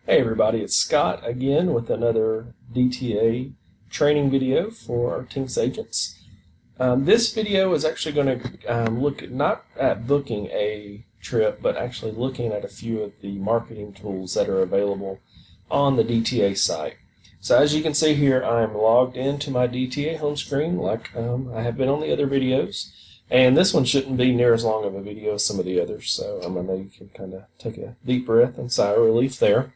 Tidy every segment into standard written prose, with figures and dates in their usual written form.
Hey everybody, it's Scott again with another DTA training video for our Tinks agents. This video is actually going to look not at booking a trip, but actually looking at a few of the marketing tools that are available on the DTA site. So as you can see here, I'm logged into my DTA home screen like I have been on the other videos. And this one shouldn't be near as long of a video as some of the others, so I know you can kind of take a deep breath and sigh of relief there.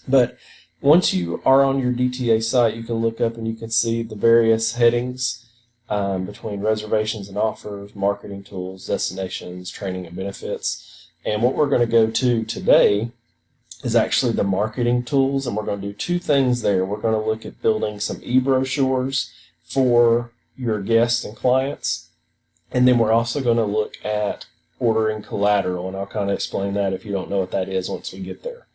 But once you are on your DTA site, you can look up and you can see the various headings between reservations and offers, marketing tools, destinations, training and benefits. And what we're going to go to today is actually the marketing tools, and we're going to do two things there. We're going to look at building some e-brochures for your guests and clients, and then we're also going to look at ordering collateral, and I'll kind of explain that if you don't know what that is once we get there.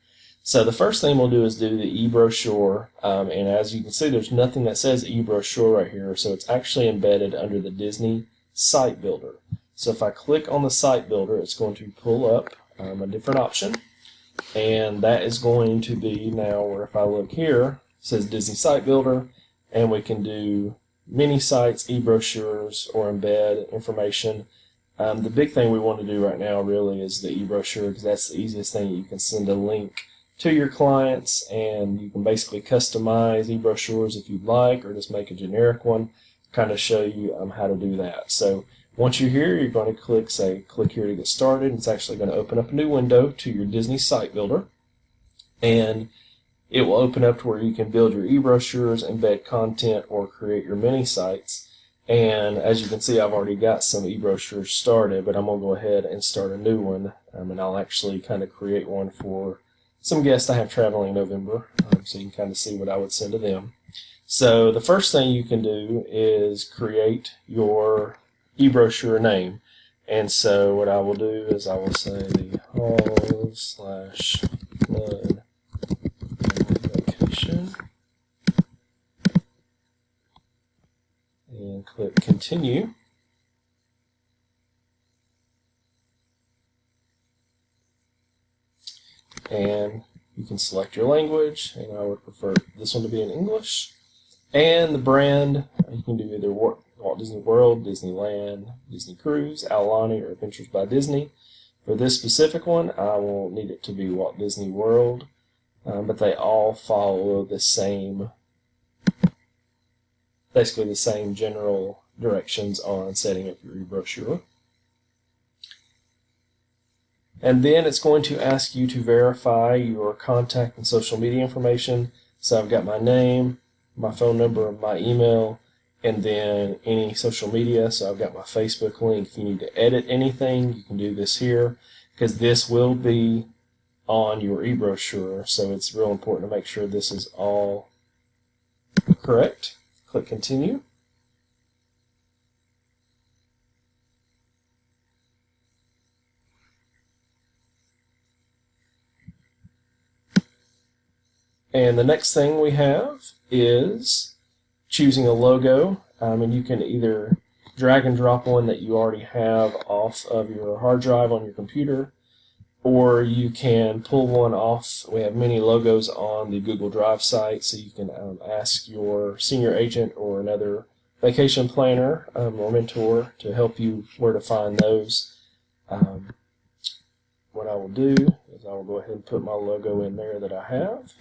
So the first thing we'll do is do the e-brochure, and as you can see, there's nothing that says e-brochure right here, so it's actually embedded under the Disney Site Builder. So if I click on the Site Builder, it's going to pull up a different option, and that is going to be now where if I look here, it says Disney Site Builder, and we can do mini sites, e-brochures, or embed information. The big thing we want to do right now really is the e-brochure, because that's the easiest thing. You can send a link to your clients, and you can basically customize e-brochures if you'd like, or just make a generic one, kind of show you how to do that. So once you're here, you're going to click here to get started. It's actually going to open up a new window to your Disney Site Builder, and it will open up to where you can build your e-brochures, embed content, or create your mini sites. And as you can see, I've already got some e-brochures started, but I'm going to go ahead and start a new one, and I'll actually kind of create one for some guests I have traveling in November, so you can kind of see what I would send to them. So the first thing you can do is create your e-brochure name. And so what I will do is I will say the Hall/Flood Vacation, and click continue. And you can select your language, and I would prefer this one to be in English. And the brand, you can do either Walt Disney World, Disneyland, Disney Cruise, Aulani, or Adventures by Disney. For this specific one, I will need it to be Walt Disney World, but they all follow the same, basically the same general directions on setting up your e-brochure. And then it's going to ask you to verify your contact and social media information. So I've got my name, my phone number, my email, and then any social media. So I've got my Facebook link. If you need to edit anything, you can do this here, because this will be on your e-brochure. So it's real important to make sure this is all correct. Click continue. And the next thing we have is choosing a logo, and you can either drag and drop one that you already have off of your hard drive on your computer, or you can pull one off. We have many logos on the Google Drive site, so you can ask your senior agent or another vacation planner or mentor to help you where to find those. What I will do is I will go ahead and put my logo in there that I have,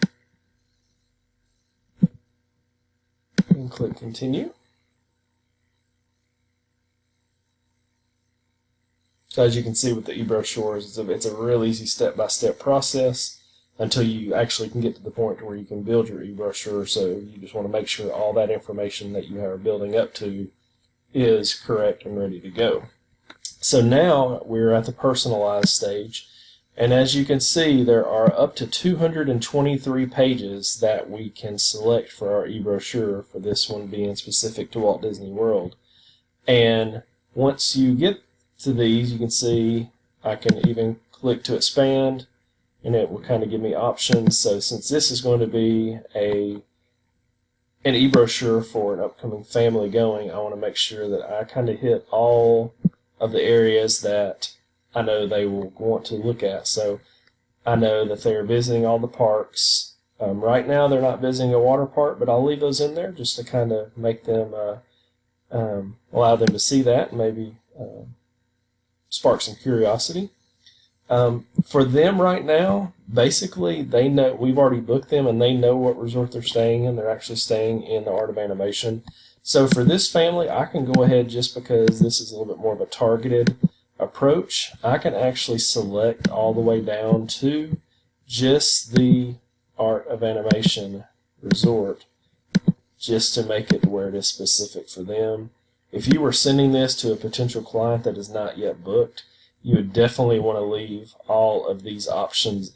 and click continue. So as you can see with the e-brochures, it's a real easy step-by-step process until you actually can get to the point where you can build your e-brochure. So you just want to make sure all that information that you are building up to is correct and ready to go. So now we're at the personalized stage, and as you can see, there are up to 223 pages that we can select for our e-brochure, for this one being specific to Walt Disney World. And once you get to these, you can see I can even click to expand, and it will kind of give me options. So since this is going to be an e-brochure for an upcoming family going, I want to make sure that I kind of hit all of the areas that I know they will want to look at. So I know that they're visiting all the parks. Right now they're not visiting a water park, but I'll leave those in there just to kind of make them, allow them to see that and maybe spark some curiosity. For them right now, basically they know we've already booked them and they know what resort they're staying in. They're actually staying in the Art of Animation. So for this family, I can go ahead, just because this is a little bit more of a targeted approach, I can actually select all the way down to just the Art of Animation resort, just to make it where it is specific for them. If you were sending this to a potential client that is not yet booked, you would definitely want to leave all of these options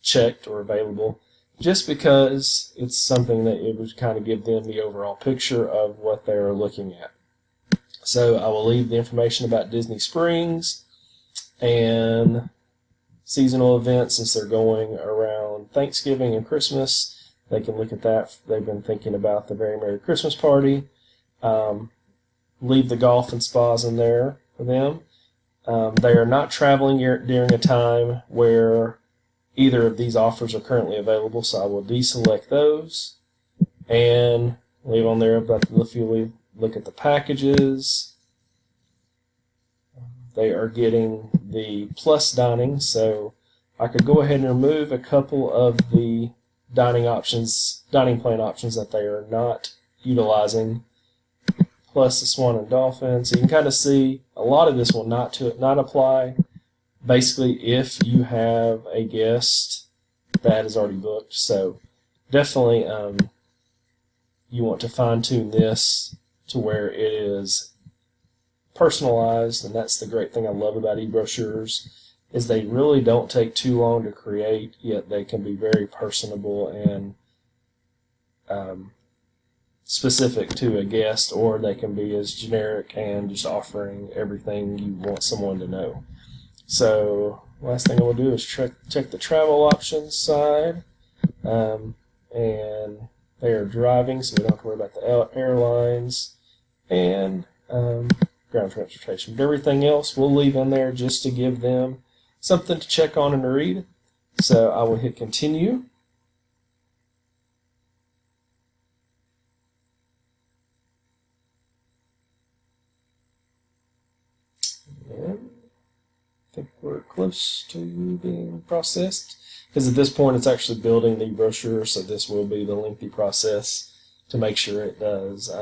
checked or available, just because it's something that it would kind of give them the overall picture of what they're looking at. So I will leave the information about Disney Springs and seasonal events, since they're going around Thanksgiving and Christmas. They can look at that. They've been thinking about the Very Merry Christmas Party. Leave the golf and spas in there for them. They are not traveling during a time where either of these offers are currently available, so I will deselect those and leave on there about if you look at the packages. They are getting the plus dining, so I could go ahead and remove a couple of the dining plan options that they are not utilizing, plus the Swan and Dolphin. So you can kind of see a lot of this will not apply, basically, if you have a guest that is already booked. So definitely you want to fine-tune this to where it is personalized, and that's the great thing I love about e-brochures, is they really don't take too long to create, yet they can be very personable and specific to a guest, or they can be as generic and just offering everything you want someone to know. So last thing I will do is check the travel options side, and they are driving, so we don't have to worry about the airlines and ground transportation. But everything else we'll leave in there just to give them something to check on and to read. So I will hit continue. And I think we're close to being processed, because at this point it's actually building the brochure, so this will be the lengthy process to make sure it does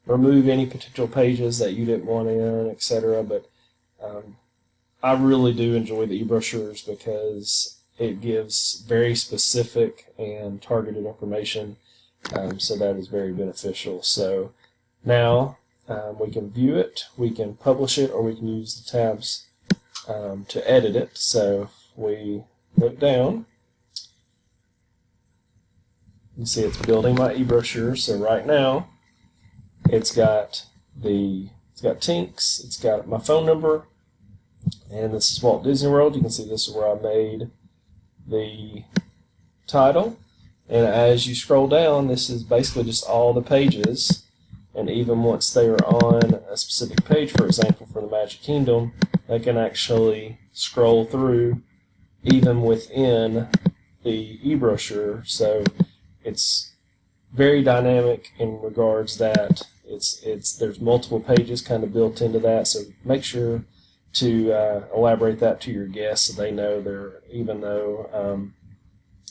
remove any potential pages that you didn't want in, etc. But I really do enjoy the e-brochures because it gives very specific and targeted information, so that is very beneficial. So now we can view it, we can publish it, or we can use the tabs to edit it. So if we look down, you can see it's building my e-brochure. So right now it's got Tinks, it's got my phone number, and this is Walt Disney World. You can see this is where I made the title, and as you scroll down, this is basically just all the pages. And even once they are on a specific page, for example, for the Magic Kingdom, they can actually scroll through even within the e-brochure. So it's very dynamic in regards that there's multiple pages kind of built into that. So make sure to elaborate that to your guests so they know even though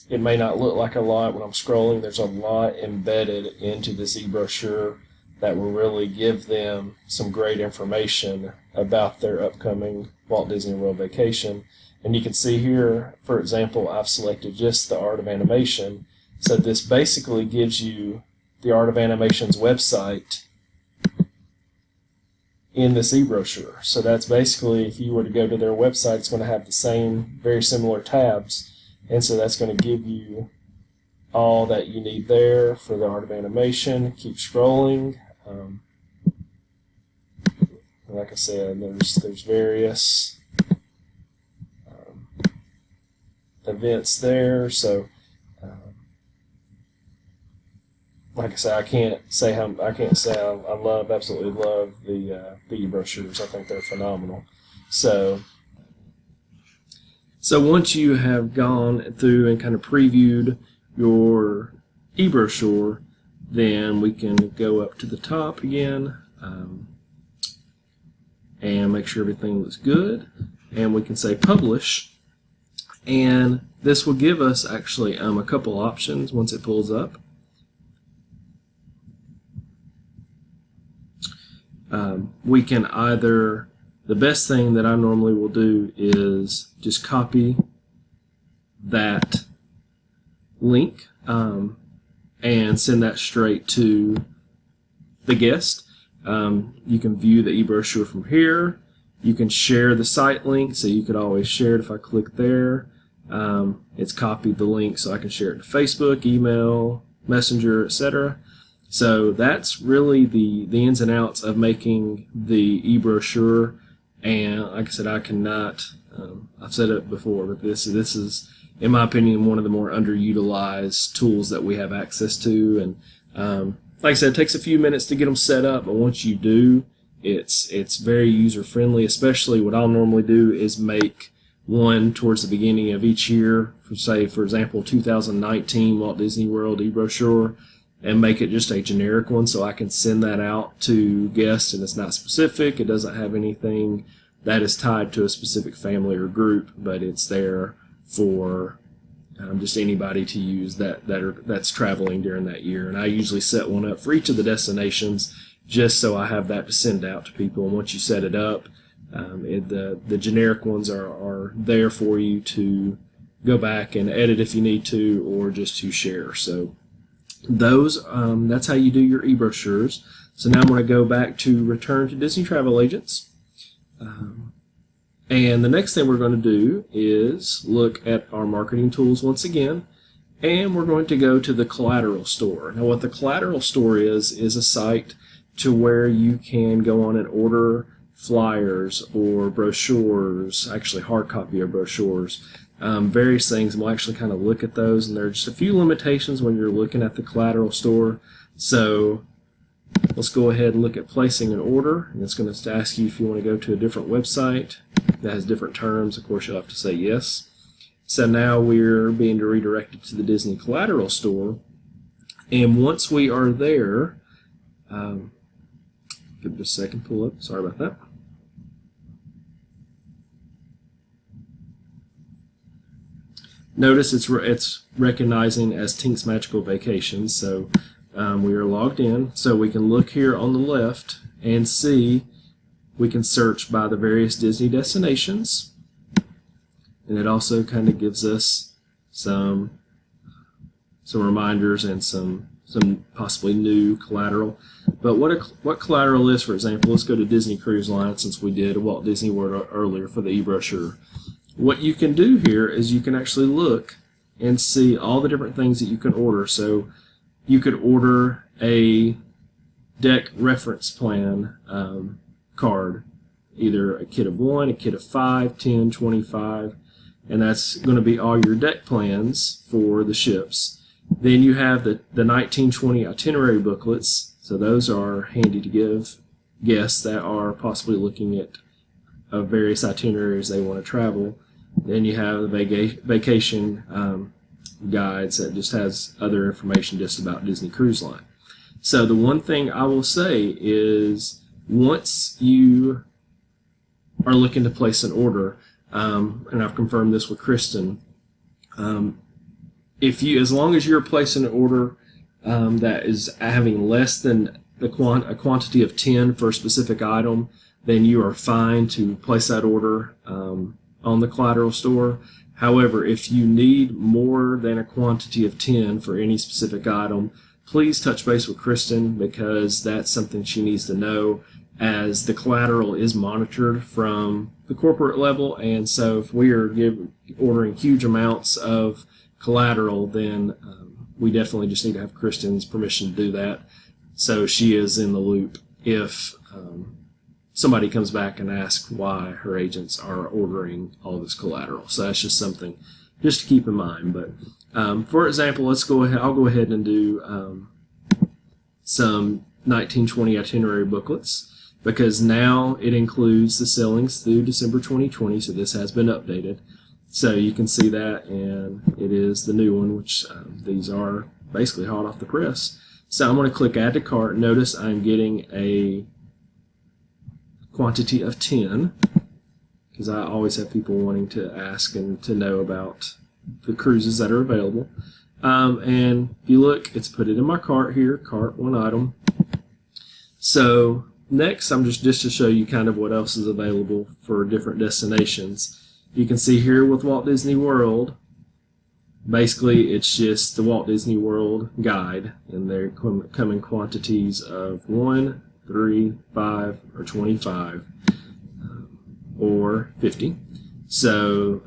it may not look like a lot when I'm scrolling, there's a lot embedded into this e-brochure that will really give them some great information about their upcoming Walt Disney World vacation. And you can see here, for example, I've selected just the Art of Animation. So this basically gives you the Art of Animation's website in this e-brochure. So that's basically, if you were to go to their website, it's going to have the same, very similar tabs. And so that's going to give you all that you need there for the Art of Animation. Keep scrolling. Like I said, there's various events there. So like I said, I can't say I absolutely love the e-brochures. I think they're phenomenal. So So once you have gone through and kind of previewed your e-brochure, then we can go up to the top again and make sure everything looks good, and we can say publish, and this will give us actually a couple options once it pulls up. We can either, the best thing that I normally will do is just copy that link and send that straight to the guest. You can view the e-brochure from here. You can share the site link, so you could always share it. If I click there, it's copied the link, so I can share it to Facebook, email, Messenger, etc. So that's really the ins and outs of making the e-brochure. And like I said, I cannot, I've said it before, but this is, in my opinion, one of the more underutilized tools that we have access to. And like I said, it takes a few minutes to get them set up, but once you do, it's very user-friendly. Especially what I'll normally do is make one towards the beginning of each year, for example, 2019 Walt Disney World e-brochure, and make it just a generic one so I can send that out to guests, and it's not specific. It doesn't have anything that is tied to a specific family or group, but it's there for just anybody to use that's traveling during that year. And I usually set one up for each of the destinations just so I have that to send out to people. And once you set it up, the generic ones are there for you to go back and edit if you need to, or just to share. So those that's how you do your e-brochures. So now I'm going to go back to Return to Disney Travel Agents. And the next thing we're going to do is look at our marketing tools once again, and we're going to go to the Collateral store. Now what the Collateral store is a site to where you can go on and order flyers or brochures, actually hard copy of brochures, various things, and we'll actually kind of look at those. And there are just a few limitations when you're looking at the Collateral store. So let's go ahead and look at placing an order, and it's going to ask you if you want to go to a different website that has different terms. Of course, you'll have to say yes. So now we're being redirected to the Disney Collateral store, and once we are there, give it a second, pull up. Sorry about that. Notice it's recognizing as Tink's Magical Vacations, so we are logged in. So we can look here on the left and see, we can search by the various Disney destinations, and it also kind of gives us some reminders and some possibly new collateral. But what collateral is, for example, let's go to Disney Cruise Line, since we did Walt Disney World earlier for the e-brochure. What you can do here is you can actually look and see all the different things that you can order. So you could order a deck reference plan card, either a kit of 1, a kit of 5, 10, 25, and that's going to be all your deck plans for the ships. Then you have the 1920 itinerary booklets, so those are handy to give guests that are possibly looking at various itineraries they want to travel. Then you have the vacation guides that just has other information just about Disney Cruise Line. So the one thing I will say is, once you are looking to place an order, and I've confirmed this with Kristen, as long as you're placing an order that is having less than a quantity of 10 for a specific item, then you are fine to place that order on the Collateral store. However, if you need more than a quantity of 10 for any specific item, please touch base with Kristen, because that's something she needs to know, as the collateral is monitored from the corporate level. And so if we are ordering huge amounts of collateral, then we definitely just need to have Kristen's permission to do that, so she is in the loop if somebody comes back and asks why her agents are ordering all this collateral. So that's just something just to keep in mind. But for example, I'll go ahead and do some 1920 itinerary booklets, because now it includes the sailings through December 2020, so this has been updated. So you can see that, and it is the new one, which these are basically hot off the press. So I'm going to click Add to Cart. Notice I'm getting a quantity of 10, because I always have people wanting to ask and to know about the cruises that are available. And if you look, it's put it in my cart here, cart one item. So next, I'm just to show you kind of what else is available for different destinations. You can see here with Walt Disney World, basically it's just the Walt Disney World guide, and they come in quantities of 1, 3, 5, or 25, or 50. So,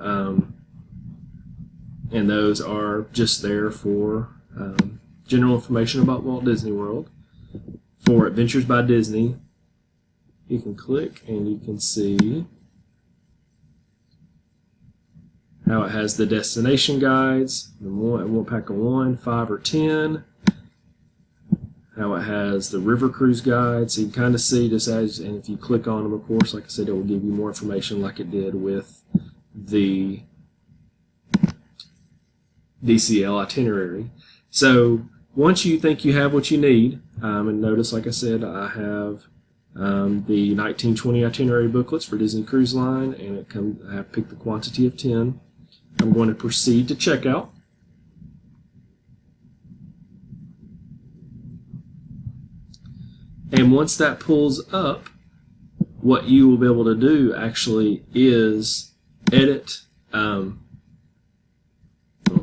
and those are just there for general information about Walt Disney World. For Adventures by Disney, you can click and you can see how it has the destination guides, one pack of 1, 5, or 10. How it has the river cruise guide, so you can kind of see just as, and if you click on them, of course, like I said, it will give you more information like it did with the DCL itinerary. So once you think you have what you need, and notice, like I said, I have the 1920 itinerary booklets for Disney Cruise Line, and I have picked the quantity of 10. I'm going to proceed to checkout. And once that pulls up, what you will be able to do actually is edit, well,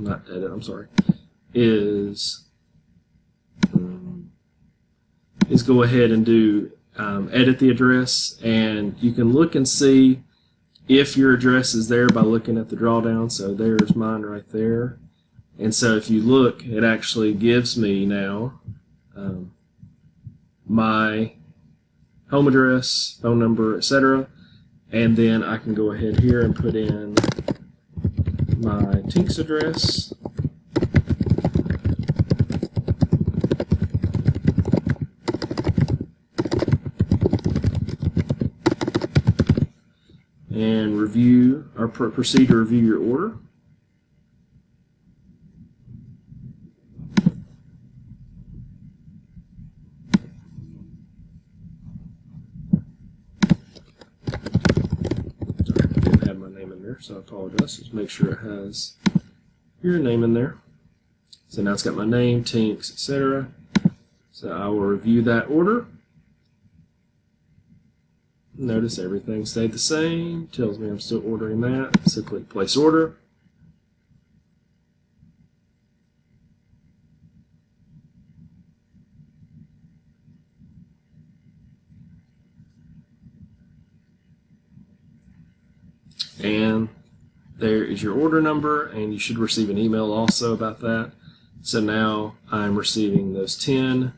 not edit, I'm sorry, is go ahead and do edit the address, and you can look and see if your address is there by looking at the drawdown. So there's mine right there. And so if you look, it actually gives me now my home address, phone number, etc. And then I can go ahead here and put in my Tinks address. And review, or proceed to review your order. So I apologize. Just make sure it has your name in there. So now it's got my name, Tinks, etc. So I will review that order. Notice everything stayed the same. Tells me I'm still ordering that. So click Place Order. And there is your order number, and you should receive an email also about that. So now I'm receiving those 10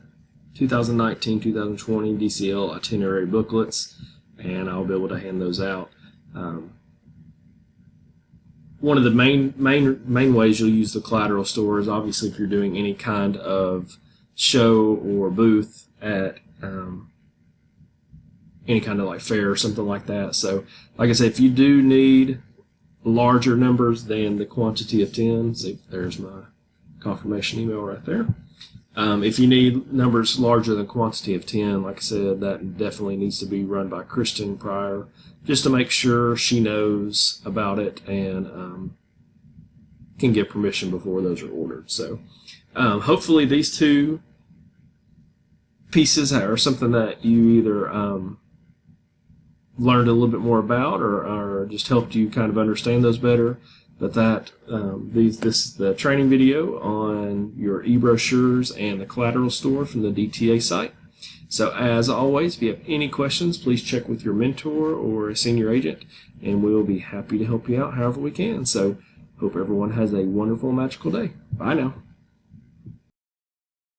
2019-2020 DCL itinerary booklets, and I'll be able to hand those out. One of the main ways you'll use the Collateral store is obviously if you're doing any kind of show or booth at any kind of like fair or something like that. So like I said, if you do need larger numbers than the quantity of 10, see, there's my confirmation email right there. If you need numbers larger than quantity of 10, like I said, that definitely needs to be run by Kristen prior, just to make sure she knows about it and can get permission before those are ordered. So hopefully these two pieces are something that you either learned a little bit more about or just helped you kind of understand those better. But that this is the training video on your e-brochures and the Collateral store from the DTA site. So as always, if you have any questions, please check with your mentor or a senior agent, and we'll be happy to help you out however we can. So hope everyone has a wonderful, magical day. Bye now.